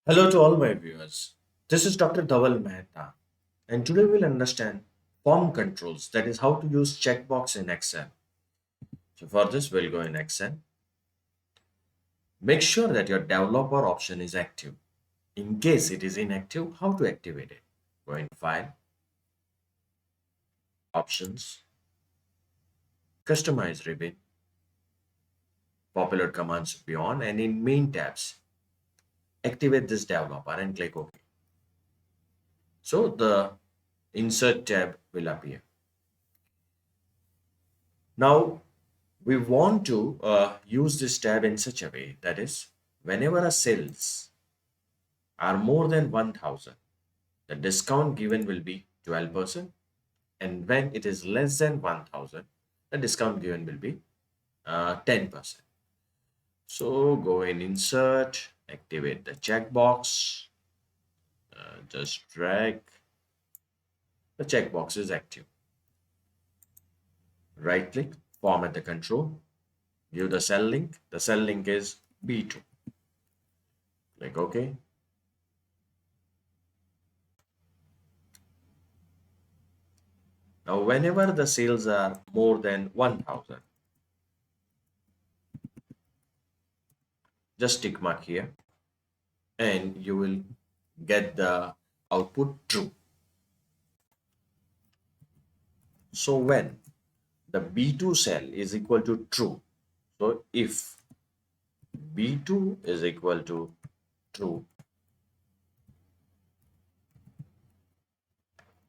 Hello to all my viewers. This is Dr. Dhaval Maheta, and today we'll understand form controls, that is, how to use checkbox in Excel. So, for this, we'll go in Excel. Make sure that your developer option is active. In case it is inactive, how to activate it? Go in File, Options, Customize ribbon, popular commands should be on, and in Main tabs, activate this developer and click OK. So, the Insert tab will appear. Now, we want to use this tab in such a way that is, whenever a sales are more than 1000, the discount given will be 12%, and when it is less than 1000, the discount given will be 10%. So go in Insert, activate the checkbox, just drag, the checkbox is active. Right click, format the control, view the cell link is B2. Click OK. Now, whenever the sales are more than 1000, just tick mark here and you will get the output true. So, when the B2 cell is equal to true, so if B2 is equal to true,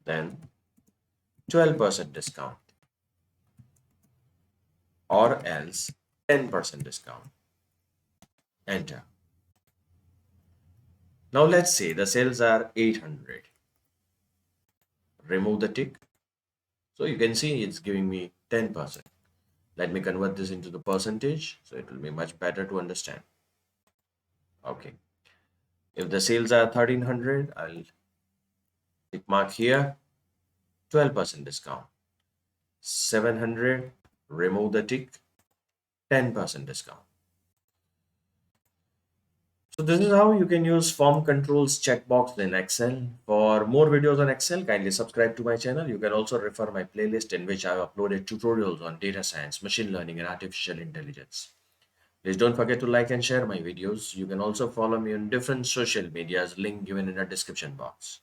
then 12% discount, or else 10% discount. Enter. Now, let's say the sales are 800. Remove the tick. So you can see it's giving me 10%. Let me convert this into the percentage so it will be much better to understand. Okay. If the sales are 1300, I'll tick mark here, 12% discount. 700, remove the tick, 10% discount. So this is how you can use form controls checkbox in Excel. For more videos on Excel, kindly subscribe to my channel. You can also refer my playlist in which I have uploaded tutorials on data science, machine learning, and artificial intelligence. Please don't forget to like and share my videos. You can also follow me on different social medias, link given in the description box.